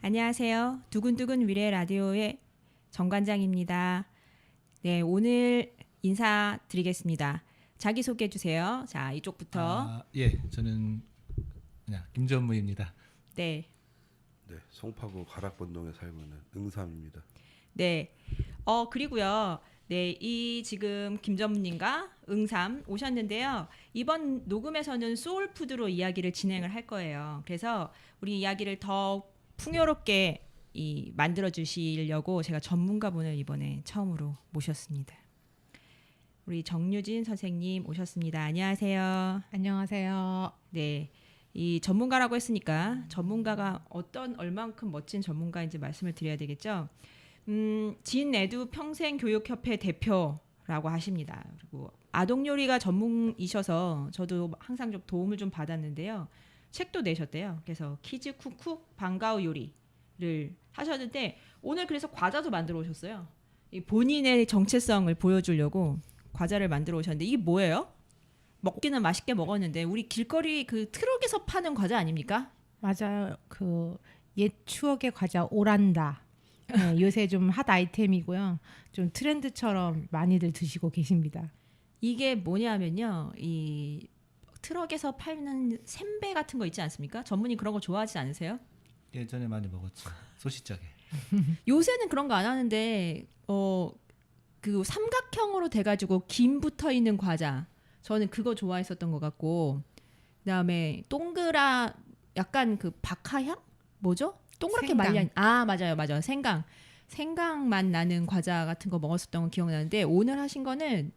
안녕하세요. 두근두근 미래 라디오의 정관장입니다. 네, 오늘 인사드리겠습니다. 자기소개해 주세요. 자, 이쪽부터. 예, 저는 그냥 김전무입니다. 네. 네, 송파구 가락번동에 살고 있는 응삼입니다. 네. 그리고요. 네, 이 지금 김전무님과 응삼 오셨는데요. 이번 녹음에서는 소울푸드로 이야기를 진행을 할 거예요. 그래서 우리 이야기를 더 풍요롭게 만들어 주시려고 제가 전문가분을 이번에 처음으로 모셨습니다. 우리 정유진 선생님 오셨습니다. 안녕하세요. 안녕하세요. 네. 이 전문가라고 했으니까 전문가가 얼만큼 멋진 전문가인지 말씀을 드려야 되겠죠. 진에두 평생교육협회 대표라고 하십니다. 그리고 아동요리가 전문이셔서 저도 항상 좀 도움을 좀 받았는데요. 책도 내셨대요. 그래서 키즈 쿡쿡 방과후 요리를 하셨는데 오늘 그래서 과자도 만들어 오셨어요. 이 본인의 정체성을 보여주려고 과자를 만들어 오셨는데 이게 뭐예요? 먹기는 맛있게 먹었는데 우리 길거리 그 트럭에서 파는 과자 아닙니까? 맞아요. 그 옛 추억의 과자 오란다. 네, 요새 좀 핫 아이템이고요. 좀 트렌드처럼 많이들 드시고 계십니다. 이게 뭐냐면요. 이 트럭에서 팔는 샘배 같은 거 있지 않습니까? 전문이 그런 거 좋아하지 않으세요? 예전에 많이 먹었죠. 소시적에. 요새는 그런 거 안 하는데 그 삼각형으로 돼가지고 김 붙어 있는 과자. 저는 그거 좋아했었던 것 같고 그다음에 동그라 약간 그 박하향 뭐죠? 동그랗게 생강. 말려 맞아요 생강 맛 나는 과자 같은 거 먹었었던 거 기억나는데 오늘 하신 거는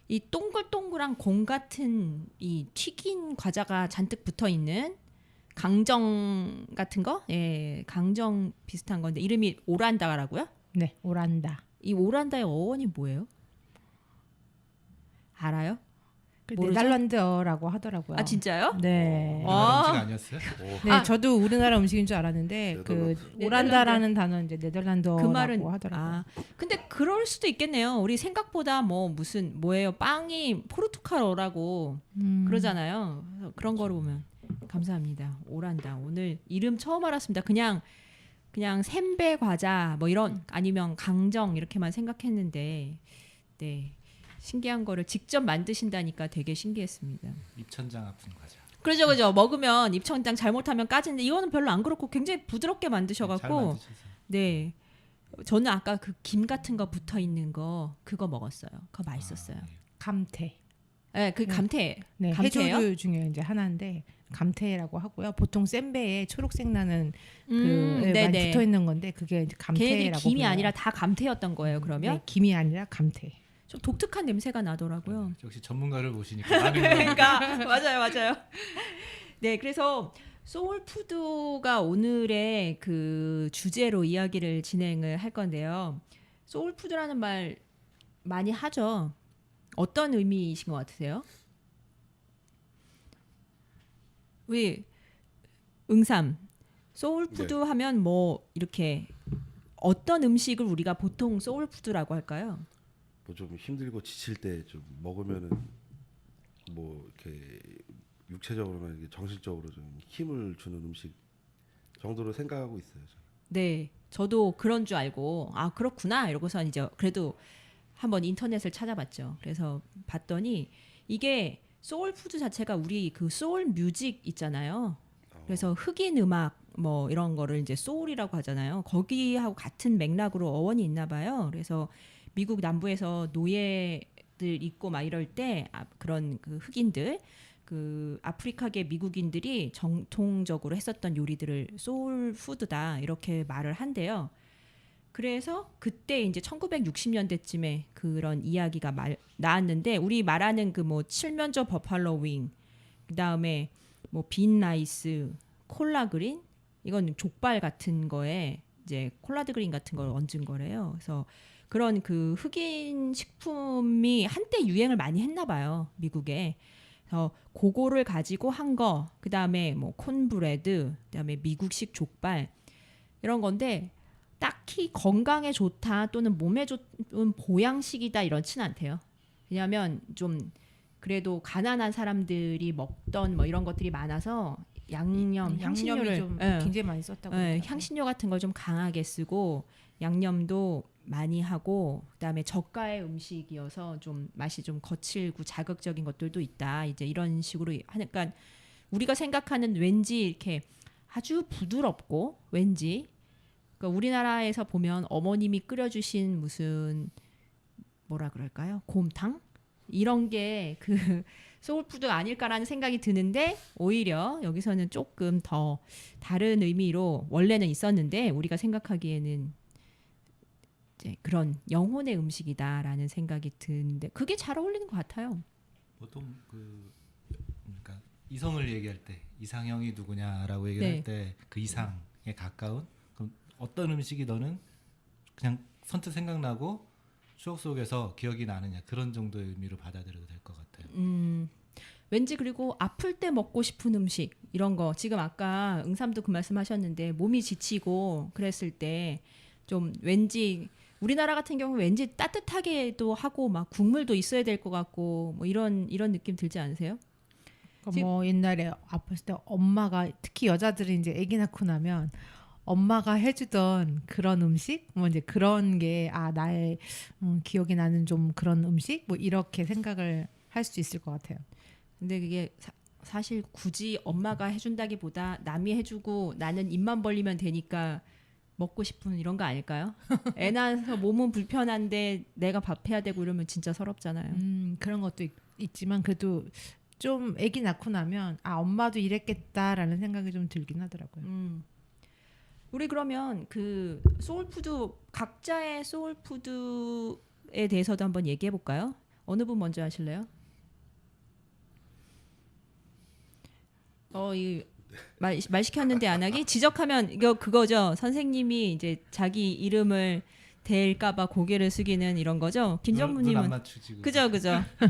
이 동글동글한 공 같은 이 튀긴 과자가 잔뜩 붙어 있는 강정 같은 거, 예, 강정 비슷한 건데 이름이 오란다라고요? 네, 오란다. 이 오란다의 어원이 뭐예요? 알아요? 그 모르죠? 네덜란드어라고 하더라고요. 아 진짜요? 네. 와. 음식 아니었어요? 오, 네, 저도 우리나라 음식인 줄 알았는데 그 네덜란드. 오란다라는 단어 이제 네덜란드어라고 그 말은 하더라고요. 근데 그럴 수도 있겠네요. 우리 생각보다 뭐 무슨 뭐예요? 빵이 포르투갈어라고 그러잖아요. 그래서 그런 거를 보면 감사합니다. 오란다. 오늘 이름 처음 알았습니다. 그냥 샘배 과자 뭐 이런 아니면 강정 이렇게만 생각했는데 네. 신기한 거를 직접 만드신다니까 되게 신기했습니다. 입천장 아픈 과자. 그죠. 먹으면 입천장 잘못하면 까지는데 이거는 별로 안 그렇고 굉장히 부드럽게 잘 만드셔갖고 만드셔서. 네. 저는 아까 그 김 같은 거 붙어 있는 거 그거 먹었어요. 그거 맛있었어요. 예. 감태. 네, 그 감태. 네, 감태예요? 해조류 중에 이제 하나인데 감태라고 하고요. 보통 센배에 초록색 나는 많이 네네. 붙어 있는 건데 그게 이제 걔네들이 감태라고 김이 불러요. 아니라 다 감태였던 거예요. 그러면 네, 김이 아니라 감태. 좀 독특한 냄새가 나더라고요. 역시 전문가를 모시니까 많은 걸 그러니까 맞아요. 네, 그래서 소울푸드가 오늘의 그 주제로 이야기를 진행을 할 건데요. 소울푸드라는 말 많이 하죠. 어떤 의미이신 것 같으세요? 우리 응삼 소울푸드 네. 하면 뭐 이렇게 어떤 음식을 우리가 보통 소울푸드라고 할까요? 뭐 좀 힘들고 지칠 때 좀 먹으면은 뭐 이렇게 육체적으로나 이렇게 정신적으로 좀 힘을 주는 음식 정도로 생각하고 있어요. 저는. 네, 저도 그런 줄 알고 아 그렇구나 이러고서 이제 그래도 한번 인터넷을 찾아봤죠. 그래서 봤더니 이게 소울푸드 자체가 우리 그 소울 뮤직 있잖아요. 그래서 흑인 음악 뭐 이런 거를 이제 소울이라고 하잖아요. 거기하고 같은 맥락으로 어원이 있나 봐요. 그래서 미국 남부에서 노예들 있고 막 이럴 때 그런 그 흑인들 그 아프리카계 미국인들이 정통적으로 했었던 요리들을 소울푸드다 이렇게 말을 한대요. 그래서 그때 이제 1960년대쯤에 그런 이야기가 나왔는데 우리 말하는 그 뭐 칠면조 버팔로 윙 그다음에 뭐 빈 라이스, 콜라 그린 이건 족발 같은 거에 이제 콜라드 그린 같은 걸 얹은 거래요. 그래서 그런 그 흑인 식품이 한때 유행을 많이 했나 봐요. 미국에. 그래서 그거를 가지고 한 거, 그다음에 뭐 콘브레드, 그다음에 미국식 족발 이런 건데 딱히 건강에 좋다 또는 몸에 좋은 보양식이다 이렇지는 않대요. 왜냐하면 좀 그래도 가난한 사람들이 먹던 뭐 이런 것들이 많아서 양념, 향신료를 양념이 좀 예, 굉장히 많이 썼다고. 예, 그러더라고요. 향신료 같은 걸 좀 강하게 쓰고 양념도 많이 하고 그다음에 저가의 음식이어서 좀 맛이 좀 거칠고 자극적인 것들도 있다. 이제 이런 식으로 하니까 우리가 생각하는 왠지 이렇게 아주 부드럽고 왠지 그러니까 우리나라에서 보면 어머님이 끓여주신 무슨 뭐라 그럴까요? 곰탕 이런 게 그 소울푸드가 아닐까라는 생각이 드는데 오히려 여기서는 조금 더 다른 의미로 원래는 있었는데 우리가 생각하기에는 이제 그런 영혼의 음식이다라는 생각이 드는데 그게 잘 어울리는 것 같아요. 보통 그러니까 이성을 얘기할 때 이상형이 누구냐라고 얘기를 네. 할 때 그 이상에 가까운 그럼 어떤 음식이 너는 그냥 선뜻 생각나고 추억 속에서 기억이 나느냐 그런 정도의 의미로 받아들여도 될 것 같아요. 왠지 그리고 아플 때 먹고 싶은 음식 이런 거 지금 아까 응삼도 그 말씀하셨는데 몸이 지치고 그랬을 때 좀 왠지 우리나라 같은 경우 왠지 따뜻하게도 하고 막 국물도 있어야 될 것 같고 뭐 이런 느낌 들지 않으세요? 그러니까 뭐 옛날에 아팠을 때 엄마가 특히 여자들이 이제 아기 낳고 나면 엄마가 해주던 그런 음식 뭐 이제 그런 게 나의 기억이 나는 좀 그런 음식 뭐 이렇게 생각을 할 수 있을 것 같아요. 근데 그게 사실 굳이 엄마가 해준다기보다 남이 해주고 나는 입만 벌리면 되니까 먹고 싶은 이런 거 아닐까요? 애 낳아서 몸은 불편한데 내가 밥 해야 되고 이러면 진짜 서럽잖아요. 그런 것도 있지만 그래도 좀 아기 낳고 나면 엄마도 이랬겠다라는 생각이 좀 들긴 하더라고요. 우리 그러면 그 소울푸드 각자의 소울푸드에 대해서도 한번 얘기해 볼까요? 어느 분 먼저 하실래요? 말 시켰는데 안 하기? 지적하면 이거 그거죠. 선생님이 이제 자기 이름을 댈까봐 고개를 숙이는 이런 거죠. 김 눈안 전무님은 맞추지. 그죠.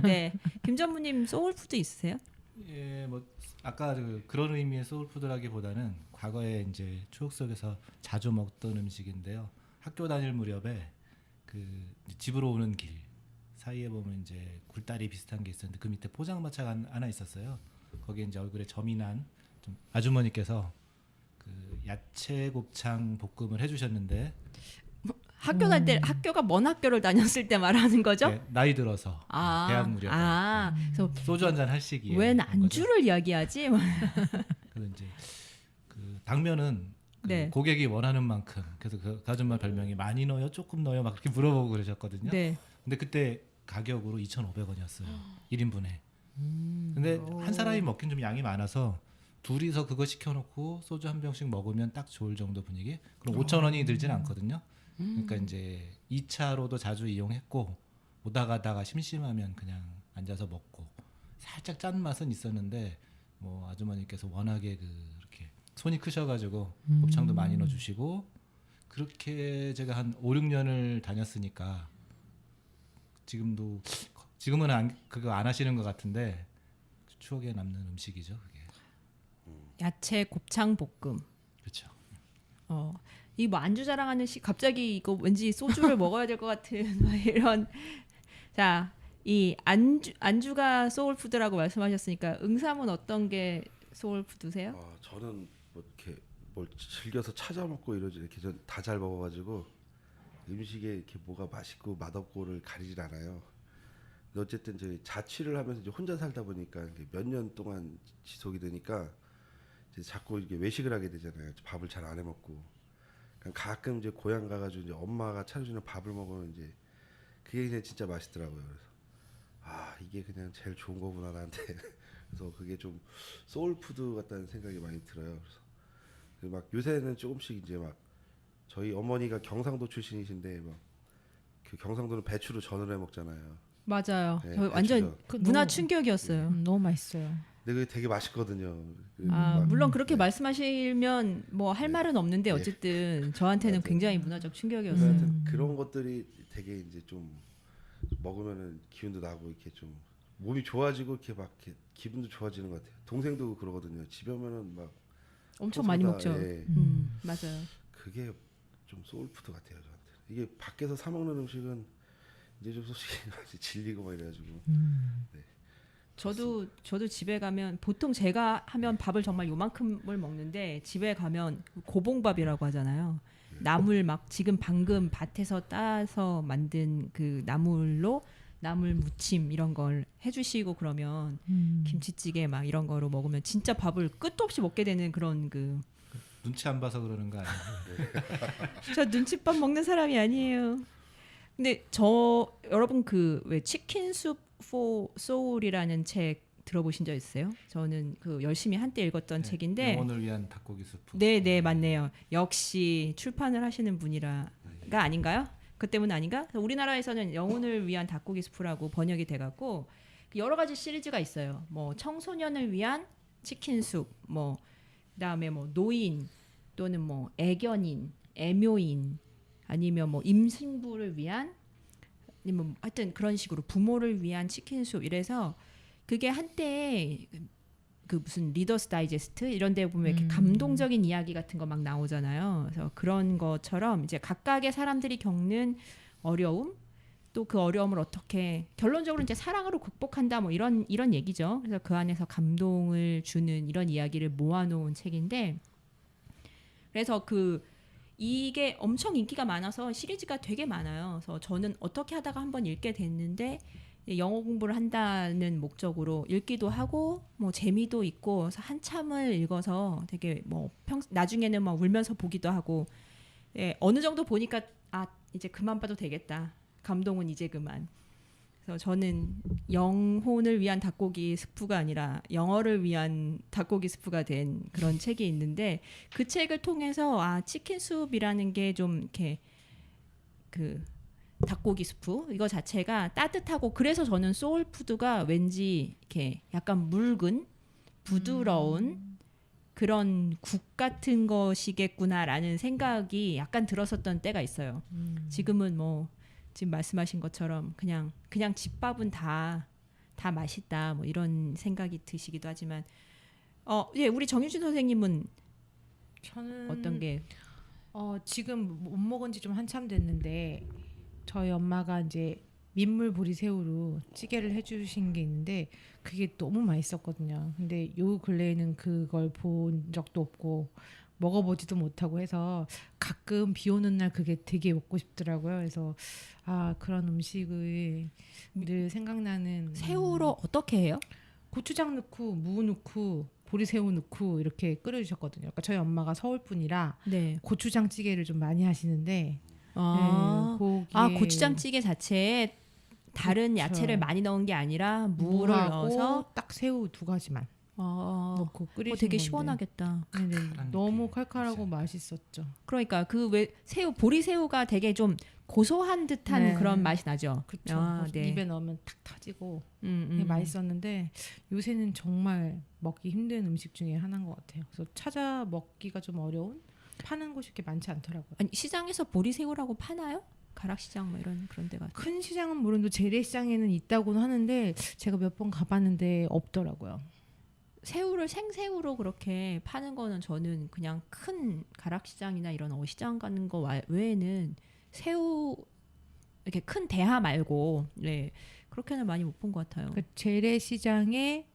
네, 김 전무님 소울푸드 있으세요? 예, 뭐 아까 그런 의미의 소울푸드라기보다는 과거에 이제 추억 속에서 자주 먹던 음식인데요. 학교 다닐 무렵에 그 집으로 오는 길 사이에 보면 이제 굴다리 비슷한 게 있었는데 그 밑에 포장마차가 하나 있었어요. 거기에 이제 얼굴에 점이 난 좀 아주머니께서 그 야채 곱창 볶음을 해주셨는데 학교 다닐 때 학교가 먼 학교를 다녔을 때 말하는 거죠? 네, 나이 들어서 대학 무렵에 그래서 소주 한잔 할 시기에 웬 그런 거죠. 안주를 이야기하지? 그래서 이제 그 당면은 그 네. 고객이 원하는 만큼 그래서 그 아줌마 별명이 많이 넣어요, 조금 넣어요 막 그렇게 물어보고 그러셨거든요. 네. 근데 그때 가격으로 2,500원이었어요. 1인분에. 근데 한 사람이 먹긴 좀 양이 많아서 둘이서 그거 시켜놓고 소주 한 병씩 먹으면 딱 좋을 정도 분위기. 그럼 5,000원이 들진 않거든요. 그러니까 이제 2차로도 자주 이용했고 오다 가다가 심심하면 그냥 앉아서 먹고 살짝 짠 맛은 있었는데 뭐 아주머니께서 워낙에 그렇게 손이 크셔가지고 곱창도 많이 넣어주시고 그렇게 제가 한 5, 6년을 다녔으니까 지금은 그거 안 하시는 것 같은데 추억에 남는 음식이죠 그게. 야채 곱창 볶음. 그렇죠. 이 뭐 안주 자랑하는 갑자기 이거 왠지 소주를 먹어야 될 것 같은 막 이런. 자, 이 안주가 소울푸드라고 말씀하셨으니까 응삼은 어떤 게 소울푸드세요? 저는 뭐 이렇게 뭘 즐겨서 찾아 먹고 이러지 이렇게 전 다 잘 먹어가지고 음식에 이렇게 뭐가 맛있고 맛없고를 가리질 않아요. 근데 어쨌든 저희 자취를 하면서 이제 혼자 살다 보니까 몇 년 동안 지속이 되니까 이제 자꾸 이렇게 외식을 하게 되잖아요. 밥을 잘 안 해 먹고. 그러니까 가끔 이제 고향 가가지고 이제 엄마가 차려주는 밥을 먹으면 이제 그게 그냥 진짜 맛있더라고요. 그래서 이게 그냥 제일 좋은 거구나 나한테. 그래서 그게 좀 소울푸드 같다는 생각이 많이 들어요. 그래서 막 요새는 조금씩 이제 막 저희 어머니가 경상도 출신이신데 막 그 경상도는 배추로 전을 해 먹잖아요. 맞아요. 네, 저 완전 배추죠. 문화 너무- 충격이었어요. 너무 맛있어요. 근데 그게 되게 맛있거든요. 막 물론 그렇게 말씀하시면 뭐 할 말은 없는데 네. 어쨌든 저한테는 맞아요. 굉장히 문화적 그래서 충격이었어요. 하여튼 그런 것들이 되게 이제 좀 먹으면은 기운도 나고 이렇게 좀 몸이 좋아지고 이렇게 막 이렇게 기분도 좋아지는 것 같아요. 동생도 그러거든요. 집에 오면은 막 엄청 많이 소소다, 먹죠. 예. 맞아요. 그게 좀 소울푸드 같아요 저한테. 이게 밖에서 사 먹는 음식은 이제 좀 솔직히 질리고 막 이래가지고. 네. 저도 집에 가면 보통 제가 하면 밥을 정말 요만큼을 먹는데 집에 가면 고봉밥이라고 하잖아요. 나물 막 지금 방금 밭에서 따서 만든 그 나물로 나물 무침 이런 걸 해주시고 그러면 김치찌개 막 이런 거로 먹으면 진짜 밥을 끝도 없이 먹게 되는 그런 그. 눈치 안 봐서 그러는 거 아니에요? 저 눈칫밥 먹는 사람이 아니에요. 근데 여러분 그 왜 치킨 숲 포 소울이라는 책 들어보신 적 있어요? 저는 그 열심히 한때 읽었던 네, 책인데. 영혼을 위한 닭고기 수프. 네, 맞네요. 역시 출판을 하시는 분이라가 아닌가요? 그 때문 아닌가? 그래서 우리나라에서는 영혼을 위한 닭고기 수프라고 번역이 돼갖고 여러 가지 시리즈가 있어요. 뭐 청소년을 위한 치킨 숲, 뭐 그다음에 뭐 노인 또는 뭐 애견인, 애묘인 아니면 뭐 임신부를 위한 아니면 하여튼 그런 식으로 부모를 위한 치킨 숲 이래서 그게 한때 그 무슨 리더스 다이제스트 이런 데 보면 이렇게 감동적인 이야기 같은 거 막 나오잖아요. 그래서 그런 것처럼 이제 각각의 사람들이 겪는 어려움 또 그 어려움을 어떻게 결론적으로 이제 사랑으로 극복한다 뭐 이런 얘기죠. 그래서 그 안에서 감동을 주는 이런 이야기를 모아놓은 책인데 그래서 이게 엄청 인기가 많아서 시리즈가 되게 많아요. 그래서 저는 어떻게 하다가 한번 읽게 됐는데 영어 공부를 한다는 목적으로 읽기도 하고 뭐 재미도 있고 그래서 한참을 읽어서 되게 뭐 나중에는 막 울면서 보기도 하고 어느 정도 보니까 이제 그만 봐도 되겠다. 감동은 이제 그만. 그래서 저는 영혼을 위한 닭고기 스프가 아니라 영어를 위한 닭고기 스프가 된 그런 책이 있는데 그 책을 통해서 치킨 숲이라는 게 좀 이렇게 그 닭고기 스프 이거 자체가 따뜻하고 그래서 저는 소울푸드가 왠지 이렇게 약간 묽은 부드러운 그런 국 같은 것이겠구나라는 생각이 약간 들었었던 때가 있어요. 지금은 뭐 지금 말씀하신 것처럼 그냥 집밥은 다 맛있다 뭐 이런 생각이 드시기도 하지만 우리 정유진 선생님은 저는 어떤 게 지금 못 먹은 지 좀 한참 됐는데 저희 엄마가 이제 민물 보리새우로 찌개를 해주신 게 있는데 그게 너무 맛있었거든요. 근데 요 근래에는 그걸 본 적도 없고 먹어보지도 못하고 해서 가끔 비 오는 날 그게 되게 먹고 싶더라고요. 그래서 그런 음식을 늘 생각나는. 새우로 어떻게 해요? 고추장 넣고 무 넣고 보리새우 넣고 이렇게 끓여주셨거든요. 그러니까 저희 엄마가 서울 분이라 네. 고추장 찌개를 좀 많이 하시는데 네, 고추장찌개 자체에 다른 그쵸. 야채를 많이 넣은 게 아니라 무를 넣어서 딱 새우 2가지만 넣고 끓이신 되게 건데. 시원하겠다. 네네, 칼칼한 너무 느낌. 칼칼하고 진짜. 맛있었죠. 그러니까 그 왜 보리새우가 되게 좀 고소한 듯한 네. 그런 맛이 나죠. 그렇죠. 네. 입에 넣으면 탁 터지고 되게 맛있었는데 요새는 정말 먹기 힘든 음식 중에 하나인 것 같아요. 그래서 찾아 먹기가 좀 어려운 파는 곳이 이렇게 많지 않더라고요. 아니, 시장에서 보리새우라고 파나요? 가락시장 뭐 이런 그런 데가. 큰 시장은 모르는데 재래시장에는 있다고는 하는데 제가 몇 번 가봤는데 없더라고요. 새우를 생새우로 그렇게 파는 거는 저는 그냥 큰 가락시장이나 이런 어시장 가는 거 외에는 새우 이렇게 큰 대하 말고 그렇게는 많이 못 본 것 같아요. 그 재래시장에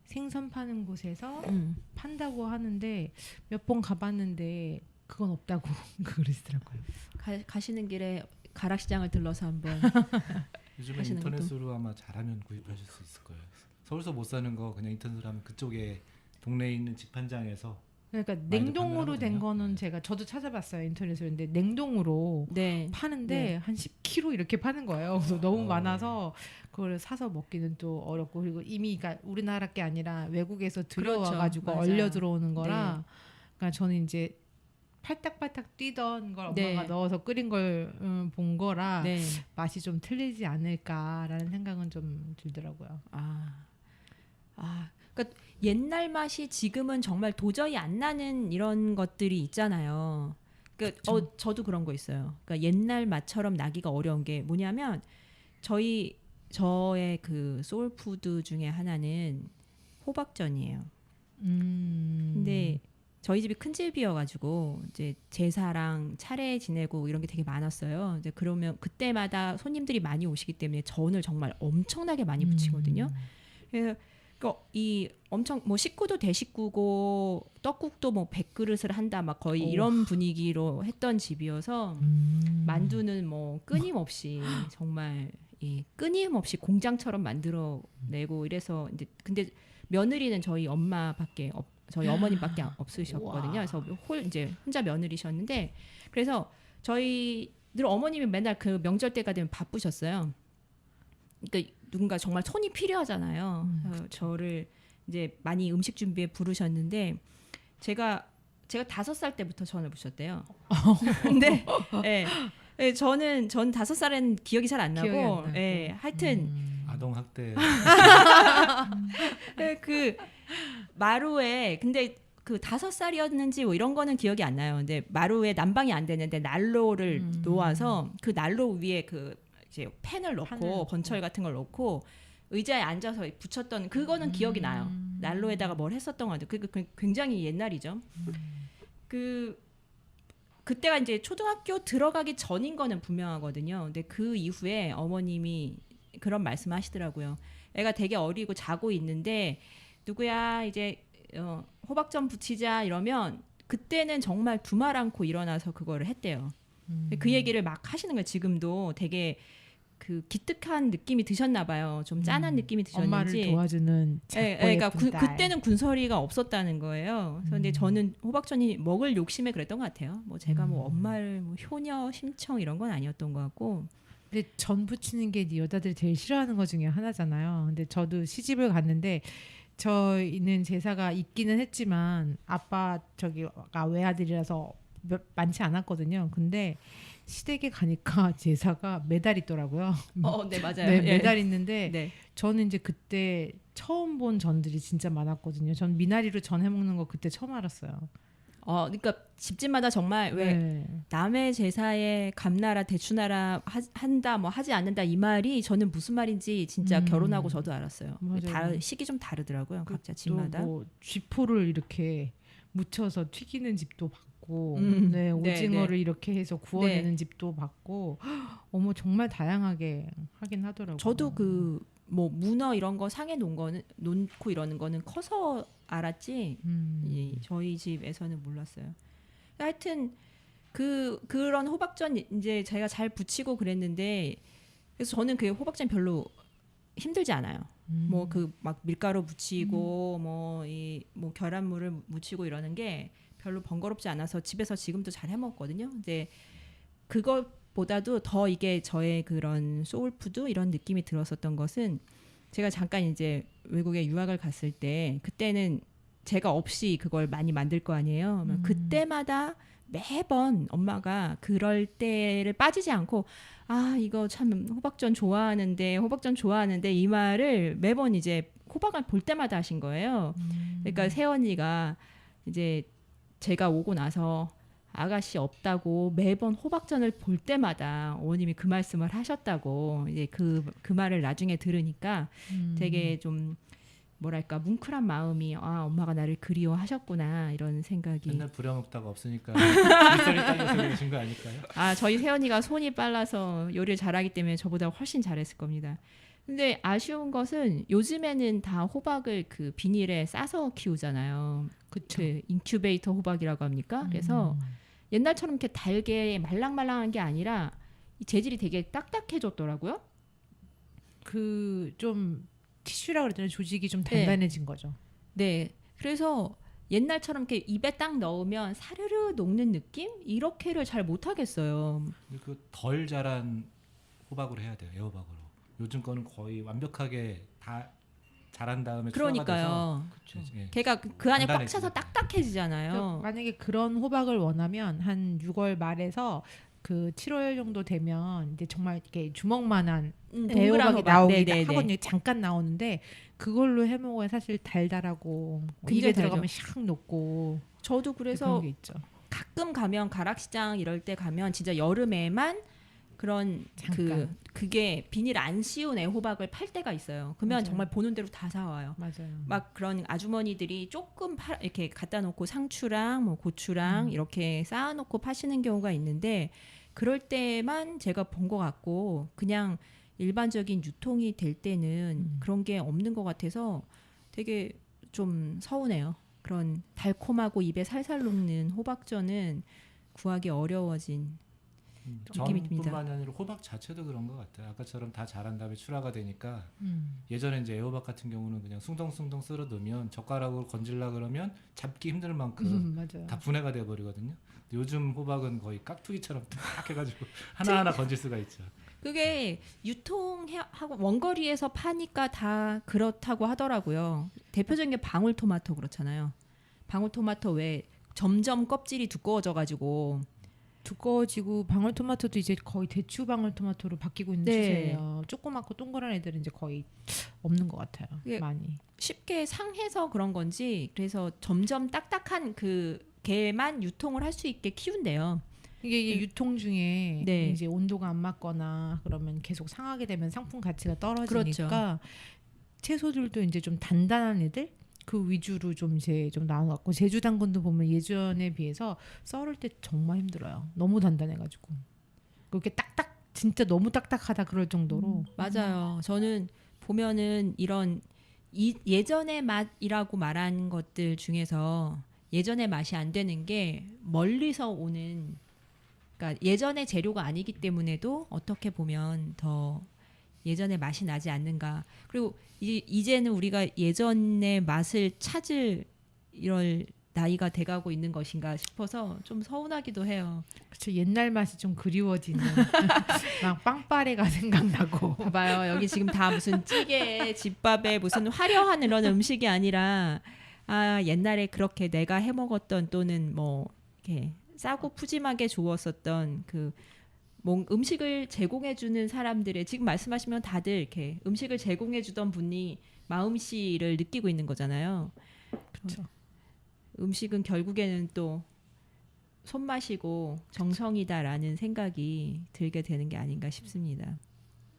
생선 파는 곳에서 음. 판다고 하는데 몇 번 가봤는데 그건 없다고 그러시더라고요. 가시는 길에 가락시장을 들러서 한번 요즘은 하시는 인터넷으로 아마 잘하면 구입하실 수 있을 거예요. 서울서 못 사는 거 그냥 인터넷으로 하면 그쪽에 동네에 있는 집판장에서 그러니까 많이들 냉동으로 된 판매하거든요. 거는 저도 찾아봤어요 인터넷으로. 근데 냉동으로 네. 파는데 네. 한 10kg 이렇게 파는 거예요. 그래서 너무 어. 많아서 그걸 사서 먹기는 또 어렵고 그리고 이미 그러니까 우리나라 게 아니라 외국에서 들여와가지고 그렇죠. 얼려 맞아요. 들어오는 거라 그러니까 저는 이제 팔딱팔딱 뛰던 걸 네. 엄마가 넣어서 끓인 걸 본 거라 네. 맛이 좀 틀리지 않을까라는 생각은 좀 들더라고요. 그러니까 옛날 맛이 지금은 정말 도저히 안 나는 이런 것들이 있잖아요. 그러니까 저도 그런 거 있어요. 그러니까 옛날 맛처럼 나기가 어려운 게 뭐냐면 저의 그 소울푸드 중에 하나는 호박전이에요. 근데 저희 집이 큰 집이어가지고 이제 제사랑 차례 지내고 이런 게 되게 많았어요. 이제 그러면 그때마다 손님들이 많이 오시기 때문에 전을 정말 엄청나게 많이 부치거든요. 그래서 이 엄청 뭐 식구도 대식구고 떡국도 뭐 100그릇을 한다 막 거의 이런 분위기로 했던 집이어서 만두는 뭐 끊임없이 정말 끊임없이 공장처럼 만들어내고 이래서 이제 근데 며느리는 저희 엄마밖에 저희 어머님밖에 없으셨거든요. 그래서 이제 혼자 며느리셨는데 그래서 저희들 어머님이 맨날 그 명절 때가 되면 바쁘셨어요. 그러니까 누군가 정말 손이 필요하잖아요. 그래서 저를 이제 많이 음식 준비에 부르셨는데 제가 5살 때부터 전을 부셨대요. 근데 전 5살엔 기억이 잘 안 기억이 나고 안 나고. 하여튼 아동 학대. 그 마루에 근데 그 5살이었는지 뭐 이런 거는 기억이 안 나요. 근데 마루에 난방이 안 되는데 난로를 놓아서 그 난로 위에 그 이제 팬을 넣고 번철 같은 걸 넣고 의자에 앉아서 붙였던 그거는 기억이 나요. 난로에다가 뭘 했었던 것 같아요. 그 굉장히 옛날이죠. 그때가 이제 초등학교 들어가기 전인 거는 분명하거든요. 근데 그 이후에 어머님이 그런 말씀하시더라고요. 애가 되게 어리고 자고 있는데 누구야 이제 호박전 부치자 이러면 그때는 정말 두말 않고 일어나서 그거를 했대요. 그 얘기를 막 하시는 거예요. 지금도 되게 그 기특한 느낌이 드셨나 봐요. 좀 짠한 느낌이 드셨는지. 엄마를 도와주는 그러니까 작고 예쁜 딸. 그때는 군소리가 없었다는 거예요. 그런데 저는 호박전이 먹을 욕심에 그랬던 것 같아요. 뭐 제가 뭐 엄마를 뭐 효녀 심청 이런 건 아니었던 것 같고. 근데 전 부치는 게 여자들이 제일 싫어하는 것 중에 하나잖아요. 근데 저도 시집을 갔는데 저희는 제사가 있기는 했지만 아빠 저기가 외아들이라서 많지 않았거든요. 근데 시댁에 가니까 제사가 매달 있더라고요. 네 맞아요. 네, 예. 매달 있는데 네. 저는 이제 그때 처음 본 전들이 진짜 많았거든요. 전 미나리로 전 해먹는 거 그때 처음 알았어요. 그러니까 집집마다 정말 왜 네. 남의 제사에 감나라 대추나라 한다 뭐 하지 않는다 이 말이 저는 무슨 말인지 진짜 결혼하고 저도 알았어요. 맞아요. 시기 좀 다르더라고요. 각자 또 집마다. 뭐 쥐포를 이렇게 묻혀서 튀기는 집도 봤고, 네, 네, 오징어를 네. 이렇게 해서 구워내는 집도 봤고, 어머 정말 다양하게 하긴 하더라고요. 저도 그 뭐 문어 이런 거 상에 놓고 이러는 거는 커서 알았지. 저희 집에서는 몰랐어요. 하여튼 그런 호박전 이제 제가 잘 부치고 그랬는데 그래서 저는 그 호박전 별로 힘들지 않아요. 뭐 그 막 밀가루 묻히고 뭐 계란물을 묻히고 이러는 게 별로 번거롭지 않아서 집에서 지금도 잘 해 먹거든요. 근데 그것보다도 더 이게 저의 그런 소울푸드 이런 느낌이 들었었던 것은 제가 잠깐 이제 외국에 유학을 갔을 때 그때는 제가 없이 그걸 많이 만들 거 아니에요. 그때마다 매번 엄마가 그럴 때를 빠지지 않고 이거 참 호박전 좋아하는데 이 말을 매번 이제 호박을 볼 때마다 하신 거예요. 그러니까 새언니가 이제 제가 오고 나서 아가씨 없다고 매번 호박전을 볼 때마다 어머님이 그 말씀을 하셨다고 이제 그 말을 나중에 들으니까 되게 좀 뭐랄까 뭉클한 마음이 엄마가 나를 그리워하셨구나 이런 생각이. 맨날 부려먹다가 없으니까 밑살이 딸려서 그러신 거 아닐까요? 저희 새언니가 손이 빨라서 요리를 잘하기 때문에 저보다 훨씬 잘했을 겁니다. 근데 아쉬운 것은 요즘에는 다 호박을 그 비닐에 싸서 키우잖아요. 그 인큐베이터 호박이라고 합니까? 그래서 옛날처럼 이렇게 달게 말랑말랑한 게 아니라 이 재질이 되게 딱딱해졌더라고요. 그 좀 티슈라 그랬잖아요. 조직이 좀 단단해진 거죠. 네. 그래서 옛날처럼 이렇게 입에 딱 넣으면 사르르 녹는 느낌? 이렇게를 잘 못하겠어요. 그 덜 자란 호박으로 해야 돼요. 애호박으로. 요즘 거는 거의 완벽하게 다 자란 다음에 그러니까요. 예. 걔가 그 안에 꽉 차서 단단해지니까. 딱딱해지잖아요. 만약에 그런 호박을 원하면 한 6월 말에서 그 7월 정도 되면 이제 정말 이렇게 주먹만한 동그란 애호박이 호박. 나오긴 네네네. 하거든요. 잠깐 나오는데 그걸로 해 먹어야 사실 달달하고 굉장히 입에 달죠. 들어가면 샥 녹고 저도 그런 그래서 게 있죠. 가끔 가면 가락시장 이럴 때 가면 진짜 여름에만 그런 잠깐. 그게 비닐 안 씌운 애호박을 팔 때가 있어요. 그러면 맞아요. 정말 보는 대로 다 사와요. 맞아요. 막 그런 아주머니들이 조금 이렇게 갖다 놓고 상추랑 뭐 고추랑 이렇게 쌓아놓고 파시는 경우가 있는데 그럴 때만 제가 본 것 같고 그냥 일반적인 유통이 될 때는 그런 게 없는 것 같아서 되게 좀 서운해요. 그런 달콤하고 입에 살살 녹는 호박전은 구하기 어려워진 느낌이 듭니다. 전뿐만이 아니라 호박 자체도 그런 것 같아요. 아까처럼 다 자란 다음에 출하가 되니까 예전에 이제 애호박 같은 경우는 그냥 숭덩숭덩 썰어 놓으면 젓가락으로 건질라 그러면 잡기 힘들 만큼 맞아요. 다 분해가 돼 버리거든요. 요즘 호박은 거의 깍두기처럼 딱 해가지고 하나하나 건질 수가 있죠. 그게 유통하고 원거리에서 파니까 다 그렇다고 하더라고요. 대표적인 게 방울토마토 그렇잖아요. 방울토마토 왜 점점 껍질이 두꺼워져가지고 두꺼워지고 방울토마토도 이제 거의 대추 방울토마토로 바뀌고 있는 네. 추세예요. 조그맣고 동그란 애들은 이제 거의 없는 것 같아요. 그게 많이. 쉽게 상해서 그런 건지 그래서 점점 딱딱한 그 개만 유통을 할 수 있게 키운대요. 이게 유통 중에 네. 이제 온도가 안 맞거나 그러면 계속 상하게 되면 상품 가치가 떨어지니까 채소들도 이제 좀 단단한 애들 그 위주로 좀 이제 좀 나온 것 같고 제주 당근도 보면 예전에 비해서 썰을 때 정말 힘들어요. 너무 단단해가지고 그렇게 딱딱 진짜 너무 딱딱하다 그럴 정도로 맞아요. 저는 보면은 이런 예전의 맛이라고 말한 것들 중에서 예전의 맛이 안 되는 게 멀리서 오는 그러니까 예전의 재료가 아니기 때문에도 어떻게 보면 더 예전의 맛이 나지 않는가. 그리고 이제는 우리가 예전의 맛을 찾을 이럴 나이가 돼가고 있는 것인가 싶어서 좀 서운하기도 해요. 그렇죠. 옛날 맛이 좀 그리워지는 막 빵빠레가 생각나고 봐봐요. 여기 지금 다 무슨 찌개, 집밥에 무슨 화려한 이런 음식이 아니라 아 옛날에 그렇게 내가 해 먹었던 또는 뭐 이렇게 싸고 푸짐하게 주었었던 그 음식을 제공해 주는 사람들의 지금 말씀하시면 다들 이렇게 음식을 제공해 주던 분이 마음씨를 느끼고 있는 거잖아요. 그렇죠. 음식은 결국에는 또 손맛이고 정성이다라는 생각이 들게 되는 게 아닌가 싶습니다.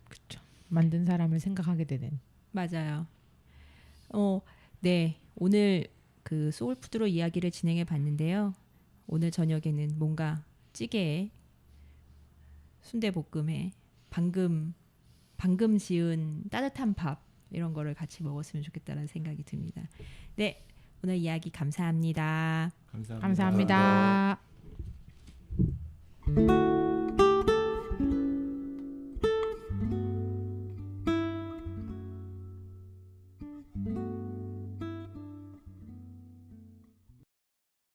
그렇죠. 만든 사람을 생각하게 되는. 맞아요. 네. 오늘 그 소울푸드로 이야기를 진행해 봤는데요. 오늘 저녁에는 뭔가 찌개에 순대볶음에 방금 지은 따뜻한 밥 이런 거를 같이 먹었으면 좋겠다는 생각이 듭니다. 네. 오늘 이야기 감사합니다. 감사합니다. 감사합니다.